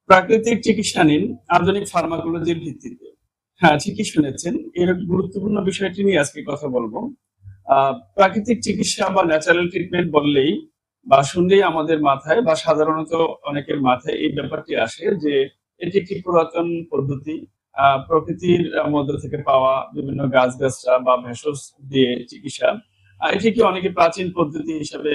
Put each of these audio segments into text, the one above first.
প্রাকৃতিক চিকিৎসা নিন আধুনিক ফার্মাকোলজির ভিত্তিতে। হ্যাঁ, ঠিকই শুনেছেন। এর গুরুত্বপূর্ণ বিষয়টি নিয়ে আজকে কথা বলবো। প্রাকৃতিক চিকিৎসা বা ন্যাচারাল ট্রিটমেন্ট বললেই বা শুনলেই আমাদের মাথায় বা সাধারণত অনেকের মাথায় এই ব্যাপারটি আসে যে এটি একটি পুরাতন পদ্ধতি। প্রকৃতির মধ্য থেকে পাওয়া বিভিন্ন গাছ-গাছড়া বা ভেষজ দিয়ে চিকিৎসা। এটিকে অনেকে প্রাচীন পদ্ধতি হিসেবে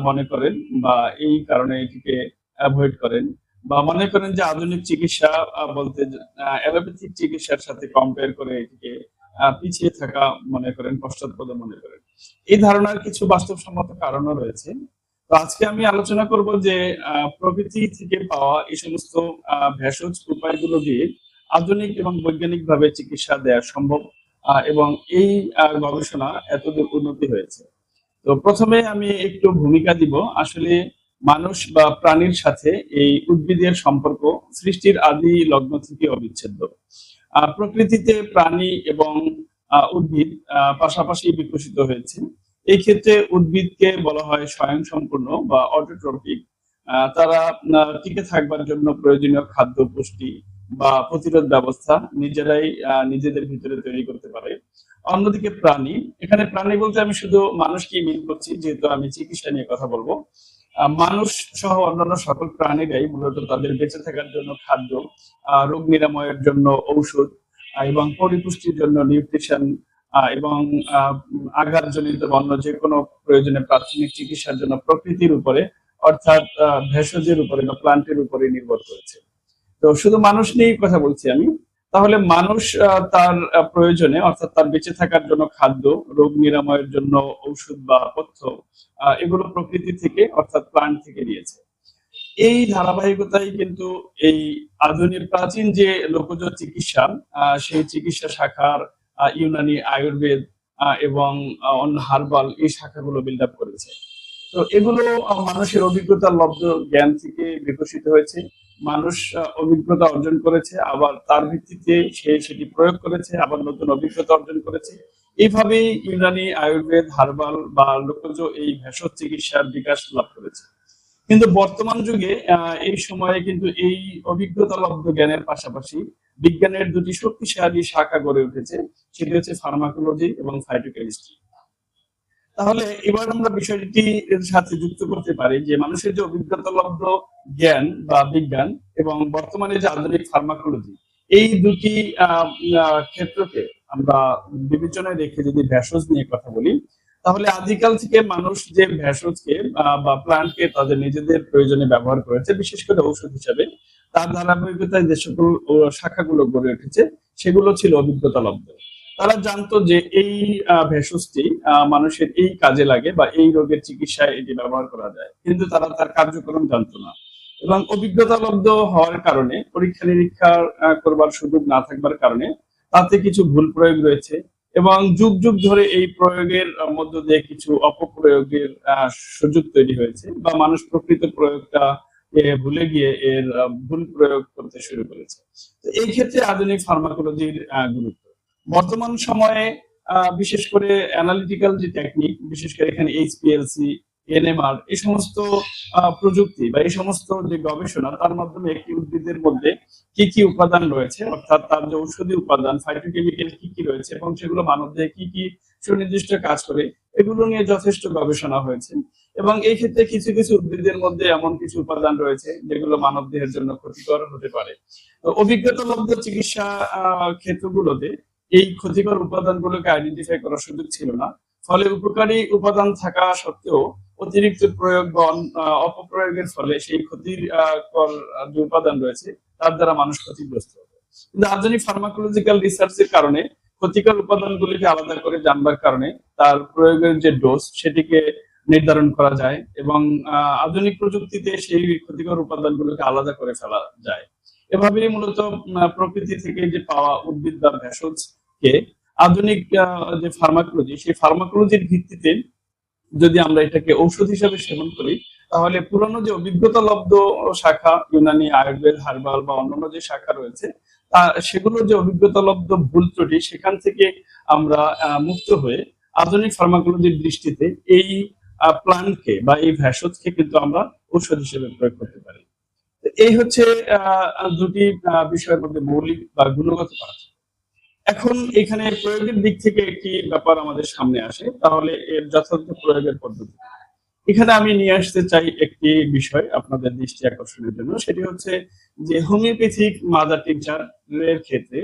মনে করেন বা এই কারণে এটিকে এভয়েড করেন। বা মনে করেন যে আধুনিক চিকিৎসা বলতে অ্যালোপ্যাথিক চিকিৎসার সাথে কম্পেয়ার করে এটিকে পিছিয়ে থাকা মনে করেন, পশ্চাৎপদ মনে করেন। এই ধারণার কিছু বাস্তবসম্মত কারণও রয়েছে। তো আজকে আমি আলোচনা করব যে প্রকৃতি থেকে পাওয়া এই সমস্ত ভেষজ উপায়গুলো দিয়ে আধুনিক এবং বৈজ্ঞানিকভাবে চিকিৎসা দেওয়া সম্ভব, এবং এই গবেষণা এতদূর উন্নতি হয়েছে। তো প্রথমে আমি একটু ভূমিকা দিব আসলে মানুষ বা প্রাণীর সাথে এই উদ্ভিদের সম্পর্ক সৃষ্টির আদি লগ্ন থেকে অবিচ্ছেদ্য। প্রকৃতিতে প্রাণী এবং উদ্ভিদ পাশাপাশি বিকশিত হয়েছে। এই ক্ষেত্রে উদ্ভিদকে বলা হয় স্বয়ংসম্পূর্ণ বা অটোট্রপিক। তারা টিকে থাকবার জন্য প্রয়োজনীয় খাদ্য, পুষ্টি বা প্রতিরোধ ব্যবস্থা নিজেরাই নিজেদের ভিতরে তৈরি করতে পারে। অন্যদিকে প্রাণী, এখানে প্রাণী বলতে আমি শুধু মানুষকেই মিন করছি, যেহেতু আমি চিকিৎসা নিয়ে কথা বলবো। মানুষ সহ অন্যান্য সকল প্রাণীরাই মূলত তাদের বেঁচে থাকার জন্য খাদ্য, রোগ নিরাময়ের জন্য ঔষধ, এবং পরিপুষ্টির জন্য নিউট্রিশন, এবং আঘাতজনিত বা অন্য যে কোনো প্রয়োজনে প্রাথমিক চিকিৎসার জন্য প্রকৃতির উপরে, অর্থাৎ ভেষজের উপরে বা প্লান্টের উপরে নির্ভর করেছে। তো শুধু মানুষ নিয়েই কথা বলছি আমি। তাহলে মানুষ তার প্রয়োজনে, অর্থাৎ তার বেঁচে থাকার জন্য খাদ্য, রোগ নিরাময়ের জন্য ঔষধ বা পথ্য, এগুলো প্রকৃতি থেকে অর্থাৎ প্লান্ট থেকে নিয়েছে। এই ধারাবাহিকতাই কিন্তু এই আধুনিক প্রাচীন যে লোকজ চিকিৎসা, সেই চিকিৎসা শাখার ইউনানি, আয়ুর্বেদ এবং অন্য হার্বাল এই শাখাগুলো বিল্ড আপ করেছে। তো এগুলো মানুষের অভিজ্ঞতার লব্ধ জ্ঞান থেকে বিকশিত হয়েছে। মানুষ অভিজ্ঞতা অর্জন করেছে, আবার তার ভিত্তিতে সে সেটি প্রয়োগ করেছে, আবার নতুন অভিজ্ঞতা অর্জন করেছে। এইভাবেই ইউনানি, আয়ুর্বেদ, হার্বাল বা লোকজ এই ভেষজ চিকিৎসার বিকাশ লাভ করেছে। কিন্তু বর্তমান যুগে এই সময়ে কিন্তু এই অভিজ্ঞতালব্ধ জ্ঞানের পাশাপাশি বিজ্ঞানের দুটি শক্তিশালী শাখা গড়ে উঠেছে। সেটি হচ্ছে ফার্মাকোলজি এবং ফাইটোকেমিস্ট্রি। তাহলে এবার আমরা বিষয়টি এর সাথে যুক্ত করতে পারি যে মানুষের যে অভিজ্ঞতালব্ধ জ্ঞান বা বিজ্ঞান এবং বর্তমানে যে আধুনিক ফার্মাকোলজি, এই দুটি ক্ষেত্রকে আমরা বিবেচনায় রেখে যদি ভেষজ নিয়ে কথা বলি, তাহলে আদিকাল থেকে মানুষ যে ভেষজকে বা প্লান্টকে তাদের নিজেদের প্রয়োজনে ব্যবহার করেছে, বিশেষ করে ঔষধ হিসাবে, তার ধারাবাহিকতায় যে সকল শাখাগুলো গড়ে উঠেছে সেগুলো ছিল অভিজ্ঞতালব্ধ। তারা জানতো যে এই ভেষজটি মানুষের এই কাজে লাগে বা এই রোগের চিকিৎসায় এটি ব্যবহার করা যায়, কিন্তু তারা তার কার্যক্রম জানতো না। এবং অভিজ্ঞতালব্ধ হওয়ার কারণে, পরীক্ষা নিরীক্ষা করবার সুযোগ না থাকবার কারণে তাতে কিছু ভুল প্রয়োগ রয়েছে, এবং যুগ যুগ ধরে এই প্রয়োগের মধ্য দিয়ে কিছু অপপ্রয়োগের সুযোগ তৈরি হয়েছে, বা মানুষ প্রকৃত প্রয়োগটা ভুলে গিয়ে এর ভুল প্রয়োগ করতে শুরু করেছে। তো এই ক্ষেত্রে আধুনিক ফার্মাকোলজির গুরুত্ব বর্তমান সময়ে, বিশেষ করে অ্যানালিটিক্যাল যে টেকনিক, বিশেষ করে এখানে এইচপিএলসি, এনএমআর, এই সমস্ত প্রযুক্তি বা এই সমস্ত যে গবেষণা, তার মাধ্যমে একটি উদ্ভিদের মধ্যে কি কি উপাদান রয়েছে, অর্থাৎ তার যে ঔষধি উপাদান, ফাইটোকেমিক্যাল কি কি রয়েছে এবং সেগুলো মানবদেহে কি কি সুনির্দিষ্ট কাজ করে, এগুলো নিয়ে যথেষ্ট গবেষণা হয়েছে। এবং এই ক্ষেত্রে কিছু কিছু উদ্ভিদের মধ্যে এমন কিছু উপাদান রয়েছে যেগুলো মানবদেহের জন্য ক্ষতিকর হতে পারে। তো অভিজ্ঞতালব্ধ চিকিৎসা ক্ষেত্রগুলোতে এই ক্ষতিকর উপাদানগুলোকে আইডেন্টিফাই করার সুযোগ ছিল না। ফলে উপকারী উপাদান থাকা সত্ত্বেও অতিরিক্ত প্রয়োগ বা অপপ্রয়োগের ফলে সেই ক্ষতির কর যে উপাদান রয়েছে তার দ্বারা মানুষ ক্ষতিগ্রস্ত হবে। কিন্তু আধুনিক ফার্মাকোলজিক্যাল রিসার্চের কারণে ক্ষতিকর উপাদানগুলিকে আলাদা করে জানবার কারণে তার প্রয়োগের যে ডোজ সেটিকে নির্ধারণ করা যায়, এবং আধুনিক প্রযুক্তিতে সেই ক্ষতিকর উপাদানগুলোকে আলাদা করে ফেলা যায়। এভাবেই মূলত প্রকৃতি থেকে যে পাওয়া উদ্ভিদ বা ভেষজকে আধুনিক যে ফার্মাকোলজি, সেই ফার্মাকোলজির ভিত্তিতে যদি আমরা এটাকে ঔষধ হিসেবে সেবন করি, তাহলে পুরানো যে অভিজ্ঞতালব্ধ শাখা, ইউনানি, আয়ুর্বেদ, হার্বাল বা অন্যান্য যে শাখা রয়েছে, সেগুলোর যে অভিজ্ঞতালব্ধ ভুল ত্রুটি, সেখান থেকে আমরা মুক্ত হয়ে আধুনিক ফার্মাকোলজির দৃষ্টিতে এই প্লান্টকে বা এই ভেষজকে কিন্তু আমরা ঔষধ হিসেবে প্রয়োগ করতে পারি। এই হচ্ছে দুটি বিষয়ের মধ্যে মৌলিক বা গুণগত পার্থক্য। এখন এখানে প্রয়োগের দিক থেকে একটি ব্যাপার আমাদের সামনে আসে, তাহলে এর যথার্থ প্রয়োগের পদ্ধতি। এখানে আমি নিয়ে আসতে চাই একটি বিষয় আপনাদের দৃষ্টি আকর্ষণের জন্য, সেটি হচ্ছে যে হোমিওপ্যাথিক মাদার টিংচার এর ক্ষেত্রে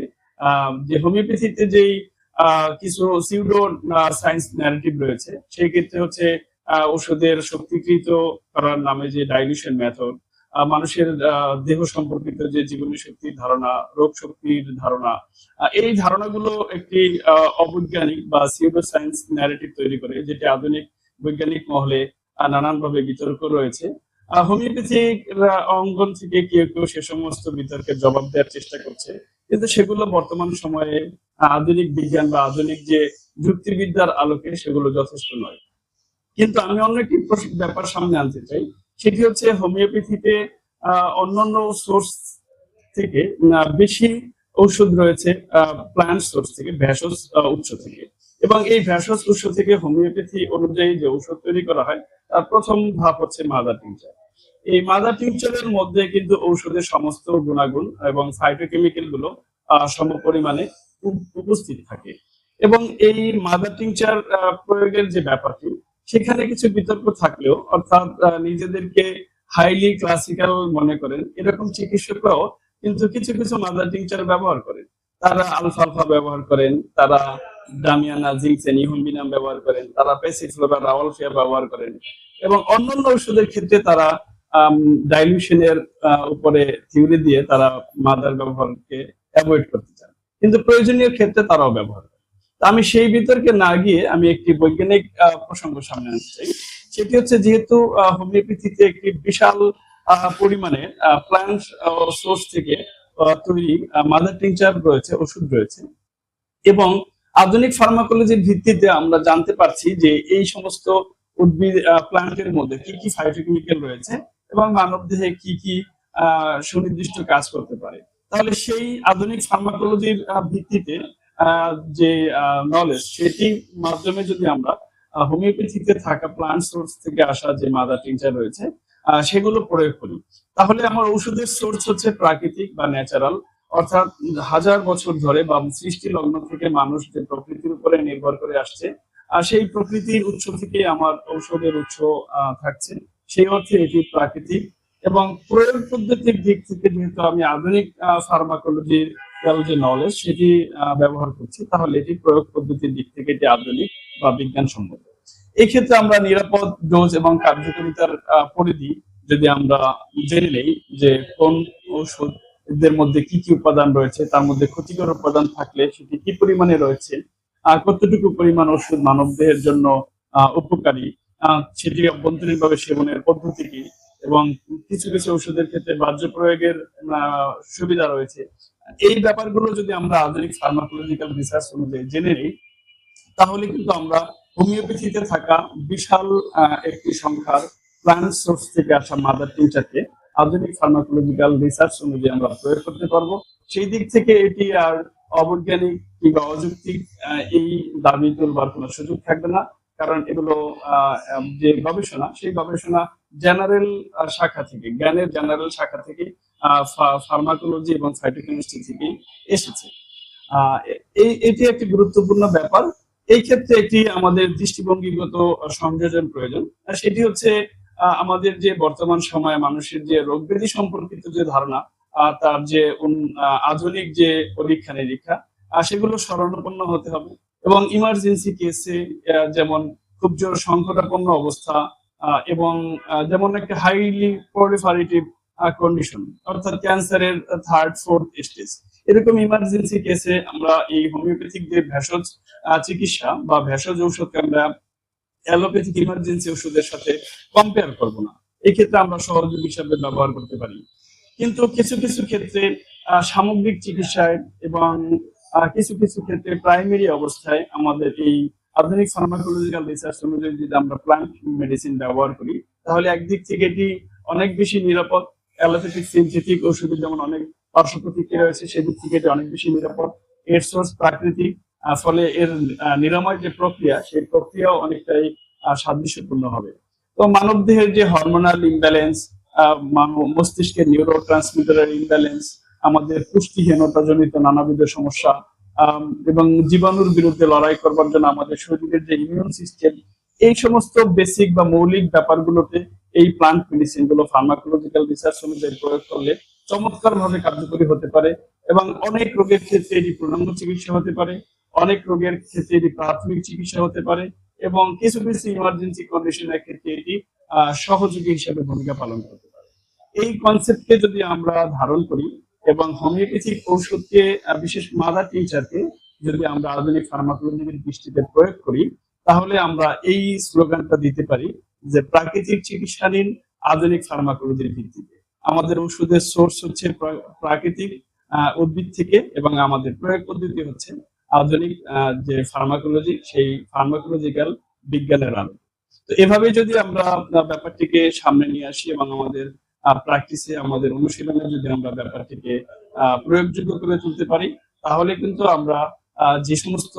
যে হোমিওপ্যাথিতে যেই কিছু সিউডো সায়েন্স ন্যারেটিভ রয়েছে, সেই ক্ষেত্রে হচ্ছে ওষুধের শক্তিকৃত করার নামে যে ডাইলিউশন মেথড, মানুষের দেহ সম্পর্কিত যে জীবনী শক্তির ধারণা, রোগ শক্তির ধারণা, এই ধারণাগুলো একটি অবৈজ্ঞানিক বা সিউডো সায়েন্স ন্যারেটিভ তৈরি করে, যেটি আধুনিক বৈজ্ঞানিক মহলে নানানভাবে বিতর্ক রয়েছে। হোমিওপ্যাথিক অঙ্গন থেকে কেউ কেউ সে সমস্ত বিতর্কের জবাব দেওয়ার চেষ্টা করছে, কিন্তু সেগুলো বর্তমান সময়ে আধুনিক বিজ্ঞান বা আধুনিক যে যুক্তিবিদ্যার আলোকে সেগুলো যথেষ্ট নয়। কিন্তু আমি অন্য একটি ব্যাপার সামনে আনতে চাই, সেটি হচ্ছে হোমিওপ্যাথিতে অন্যান্য সোর্স থেকে বেশি ঔষধ রয়েছে প্ল্যান্ট সোর্স থেকে, ভেষজ উৎস থেকে। এবং এই ভেষজ উৎস থেকে হোমিওপ্যাথি অনুযায়ী যে ঔষধ তৈরি করা হয়, তার প্রথম ধাপ হচ্ছে মাদার টিংচার। এই মাদার টিংচারের মধ্যে কিন্তু ঔষধের সমস্ত গুণাগুণ এবং ফাইটোকেমিক্যাল গুলো সম পরিমাণে উপস্থিত থাকে। এবং এই মাদার টিংচার প্রয়োগের যে ব্যাপারটি, সেখানে কিছু বিতর্ক থাকলেও, অর্থাৎ নিজেদেরকে হাইলি ক্লাসিক্যাল মনে করেন এরকম চিকিৎসকরাও কিন্তু কিছু কিছু মাদার টিংচার ব্যবহার করেন। তারা আলফালফা ব্যবহার করেন, তারা ডামিয়ানা, জিংসেন, ইহুম্বিনাম ব্যবহার করেন, তারা পেসিফ্লোরা, রাওয়ালফিয়া ব্যবহার করেন, এবং অন্যান্য ওষুধের ক্ষেত্রে তারা ডাইলিউশনের উপরে থিওরি দিয়ে তারা মাদার ব্যবহারকে অ্যাভয়েড করতে চান, কিন্তু প্রয়োজনীয় ক্ষেত্রে তারাও ব্যবহার করেন। আমি সেই বিতর্কে না গিয়ে আমি একটি বৈজ্ঞানিক প্রসঙ্গ সামনে আনতে চাই। সেটি হচ্ছে, যেহেতু হোমিওপ্যাথিতে একটি বিশাল পরিমাণে প্ল্যান্ট সোর্স থেকে তৈরি মাদার টিংচার রয়েছে, ওষুধ রয়েছে, এবং আধুনিক ফার্মাকোলজির ভিত্তিতে আমরা জানতে পারছি যে এই সমস্ত উদ্ভিদ প্ল্যান্টের মধ্যে কি কি ফাইটোকেমিক্যাল রয়েছে এবং মানবদেহে কি কি সুনির্দিষ্ট কাজ করতে পারে। তাহলে সেই আধুনিক ফার্মাকোলজির ভিত্তিতে যে নলেজ, সেটির মাধ্যমে যদি আমরা হোমিওপ্যাথিতে থাকা প্ল্যান্ট সোর্স থেকে আসা যে মাদার টিংচার রয়েছে সেগুলো প্রয়োগ করি, তাহলে আমার ওষুধের সোর্স হচ্ছে প্রাকৃতিক বা ন্যাচারাল, অর্থাৎ হাজার বছর ধরে বা সৃষ্টি লগ্ন থেকে মানুষ যে প্রকৃতির উপরে নির্ভর করে আসছে, আর সেই প্রকৃতির উৎস থেকে আমার ঔষধের উৎস থাকছে। সেই অর্থে এটি প্রাকৃতিক। এবং প্রয়োগ পদ্ধতির দিক থেকে যেহেতু আমি আধুনিক ফার্মাকোলজির যে নলেজ সেটি ব্যবহার করছি, তাহলে এটি প্রয়োগ পদ্ধতির দিক থেকে এটি আধুনিক বা বিজ্ঞানসম্মত। এই ক্ষেত্রে আমরা নিরাপদ ডোজ এবং কার্যকারিতার পরিধি যদি আমরা জেনে নেই, যে কোন ঔষধ এদের মধ্যে কি কি উপাদান রয়েছে, তার মধ্যে ক্ষতিকর উপাদান থাকলে সেটি কি পরিমাণে রয়েছে, আর কতটুকু পরিমাণ ওষুধ মানবদেহের জন্য উপকারী, সেটি অভ্যন্তরীণভাবে সেবনের পদ্ধতি কি, এবং কিছু কিছু ওষুধের ক্ষেত্রে বাহ্য প্রয়োগের সুবিধা রয়েছে, এই ব্যাপারগুলো যদি আমরা আধুনিক ফার্মাকোলজিক্যাল রিসার্চ অনুযায়ী জেনে নিই, তাহলে কিন্তু আমরা হোমিওপ্যাথিতে থাকা বিশাল একটি সংখ্যার প্ল্যান্ট সোর্স থেকে আসা মাদার টিংচারকে আধুনিক ফার্মাকোলজিক্যাল রিসার্চ অনুযায়ী আমরা প্রয়োগ করতে পারবো। সেই দিক থেকে এটি আর অবৈজ্ঞানিক কিংবা অযৌক্তিক এই দাবি তুলবার কোনো সুযোগ থাকবে না, কারণ এগুলো যে গবেষণা, সেই গবেষণা জেনারেল শাখা থেকে, জ্ঞানের জেনারেল শাখা থেকে, ফার্মাকোলজি এবং সাইটোকেমিস্ট্রি থেকে এসেছে। এটি একটি গুরুত্বপূর্ণ ব্যাপার। এই ক্ষেত্রে একটি আমাদের দৃষ্টিভঙ্গিগত সংযোজন প্রয়োজন, সেটি হচ্ছে আমাদের যে বর্তমান সময়ে মানুষের যে রোগ ব্যাধি সম্পর্কিত যে ধারণা, তার যে আধুনিক যে পরীক্ষা নিরীক্ষা, সেগুলো শরণাপন্ন হতে হবে। এবং ইমার্জেন্সি কেসে, যেমন খুব জোর সংকটাপন্ন অবস্থা, এবং যেমন একটা হাইলি প্রলিফারেটিভ কন্ডিশন, অর্থাৎ ক্যান্সারের থার্ড ফোর্থ স্টেজ, এরকম ইমার্জেন্সি কেসে আমরা এই হোমিওপ্যাথিক যে ভেষজ চিকিৎসা বা ভেষজ ঔষধকে আমরা অ্যালোপ্যাথিক ইমার্জেন্সি ওষুধের সাথে কম্পেয়ার করব না, এই ক্ষেত্রে আমরা সহযোগী হিসাবে ব্যবহার করতে পারি। কিন্তু কিছু কিছু ক্ষেত্রে সামগ্রিক চিকিৎসায় এবং কিছু কিছু ক্ষেত্রে প্রাইমারি অবস্থায় আমাদের এই আধুনিক ফার্মাকোলজিক্যাল রিসার্চ অনুযায়ী যদি আমরা প্ল্যান্ট মেডিসিন ব্যবহার করি, তাহলে একদিক থেকে এটি অনেক বেশি নিরাপদ। অ্যালোপ্যাথিক সিনথেটিক ওষুধের যেমন অনেক পার্শ্ব প্রতিক্রিয়া রয়েছে, সেদিক থেকে এটি অনেক বেশি নিরাপদ। এর সোর্স প্রাকৃতিক, ফলে এর নিরাময় যে প্রক্রিয়া, সেই প্রক্রিয়াও অনেকটাই সাদৃশ্যপূর্ণ হবে। তো মানব দেহের যে হরমোনাল ইমব্যালেন্স, মস্তিষ্কের নিউরো ট্রান্সমিটারের ইমব্যালেন্স, আমাদের পুষ্টিহীনতা জনিত নানাবিধ সমস্যা, এবং জীবাণুর বিরুদ্ধে লড়াই করবার জন্য আমাদের শরীরের যে ইমিউন সিস্টেম, এই সমস্ত বেসিক বা মৌলিক ব্যাপারগুলোতে এই প্লান্ট মেডিসিন গুলো ফার্মাকোলজিক্যাল রিসার্চ অনুযায়ী প্রয়োগ করলে চমৎকার ভাবে কার্যকরী হতে পারে। এবং অনেক রোগের ক্ষেত্রে এটি পূর্ণাঙ্গ চিকিৎসা হতে পারে, অনেক রোগের ক্ষেত্রে এটি প্রাথমিক চিকিৎসা হতে পারে, এবং কিছু কিছু ইমার্জেন্সি কন্ডিশনের ক্ষেত্রে এটি সহযোগী হিসেবে ভূমিকা পালন করতে পারে। এই কনসেপ্টকে যদি আমরা ধারণ করি এবং হোমিওপ্যাথিক ঔষধকে, বিশেষ মাদার টিচারকে যদি আমরা আধুনিক ফার্মাকোলজির দৃষ্টিতে প্রয়োগ করি, তাহলে আমরা এই স্লোগানটা দিতে পারি যে প্রাকৃতিক চিকিৎসা নিন আধুনিক ফার্মাকোলজির ভিত্তিতে। আমাদের ওষুধের সোর্স হচ্ছে প্রাকৃতিক উদ্ভিদ থেকে, এবং আমাদের প্রয়োগ পদ্ধতি হচ্ছে আধুনিক যে ফার্মাকোলজি, সেই ফার্মাকোলজিক্যাল বিজ্ঞানের আলো। তো এভাবে যদি আমরা ব্যাপারটিকে সামনে নিয়ে আসি এবং আমাদের প্র্যাকটিসে, আমাদের অনুশীলনে যদি আমরা ব্যাপারটিকে প্রয়োগযোগ্য করে তুলতে পারি, তাহলে কিন্তু আমরা যে সমস্ত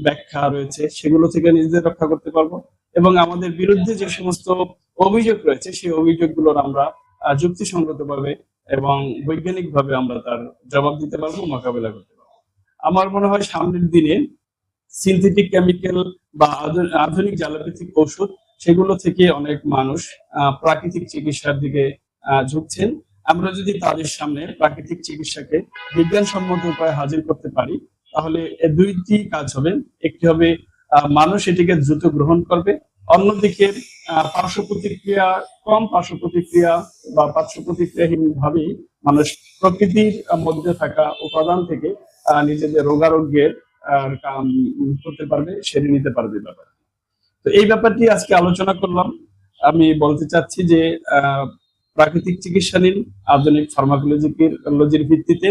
ব্যাখ্যা রয়েছে সেগুলো থেকে নিজেদের রক্ষা করতে পারবো, এবং আমাদের বিরুদ্ধে যে সমস্ত অভিযোগ রয়েছে সেই অভিযোগগুলোর আমরা যুক্তিসঙ্গতভাবে এবং বৈজ্ঞানিকভাবে আমরা তার জবাব দিতে পারবো, মোকাবেলা করতে পারবো। আমার মনে হয় সামনের দিনে সিনথেটিক কেমিক্যাল বা আধুনিক অ্যালোপ্যাথিক ওষুধ, সেগুলো থেকে অনেক মানুষ প্রাকৃতিক চিকিৎসার দিকে ঝুঁকছেন। আমরা যদি তাদের সামনে প্রাকৃতিক চিকিৎসাকে বিজ্ঞানসম্মত উপায়ে হাজির করতে পারি, তাহলে দুইটি কাজ হবে। একটি হবে মানুষ এটিকে দ্রুত গ্রহণ করবে, অন্যদিকে পার্শ্ব প্রতিক্রিয়া বা পার্শ্ব প্রতিক্রিয়াহীন ভাবেই মানুষ প্রকৃতির মধ্যে থাকা উপাদান থেকে নিজেদের রোগারোগ্যের করতে পারবে, সেরে নিতে পারবে ব্যাপার। তো এই ব্যাপারটি আজকে আলোচনা করলাম। আমি বলতে চাচ্ছি যে প্রাকৃতিক চিকিৎসা নিন আধুনিক ফার্মাকোলজির ভিত্তিতে।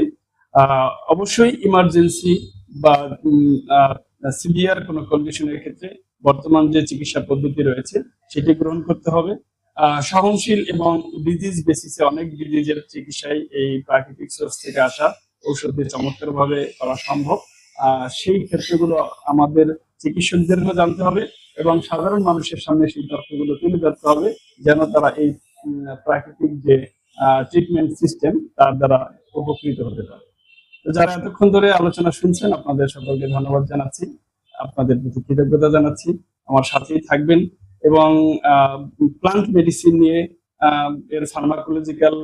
অবশ্যই ইমার্জেন্সি বা সিভিয়ার কোনো কন্ডিশনের ক্ষেত্রে বর্তমান যে চিকিৎসা পদ্ধতি রয়েছে সেটি গ্রহণ করতে হবে। সহনশীল এবং ডিজিজ বেসিসে অনেক ডিজিজের চিকিৎসায় এই প্রাকৃতিক সোর্স থেকে আসা ঔষধ দিয়ে চমৎকার ভাবে করা সম্ভব। সেই ক্ষেত্রগুলো আমাদের চিকিৎসকদেরও জানতে হবে এবং সাধারণ মানুষের সামনে সেই তথ্যগুলো তুলে ধরতে হবে, যেন তারা এই প্রাকৃতিক যে ট্রিটমেন্ট সিস্টেম তার দ্বারা উপকৃত হতে পারে। তো যারা এতক্ষণ ধরে আলোচনা শুনছেন, আপনাদের সকলকে ধন্যবাদ জানাচ্ছি, আপনাদের প্রতি কৃতজ্ঞতা জানাচ্ছি। আমার সাথেই থাকবেন এবং প্লান্ট মেডিসিন নিয়ে এর ফার্মাকোলজিক্যাল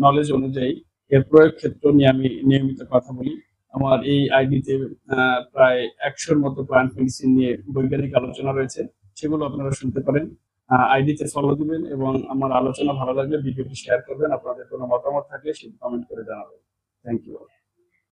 নলেজ অনুযায়ী এর প্রয়োগ ক্ষেত্র নিয়ে আমি নিয়মিত কথা বলি। আমার এই আইডিতে প্রায় 100-র মতো প্লান্ট মেডিসিন নিয়ে বৈজ্ঞানিক আলোচনা রয়েছে, সেগুলো আপনারা শুনতে পারেন। আইডিতে ফলো দিবেন এবং আমার আলোচনা ভালো লাগলে ভিডিওটি শেয়ার করবেন। আপনাদের কোনো মতামত থাকলে সেটি কমেন্ট করে জানাবেন। Thank you.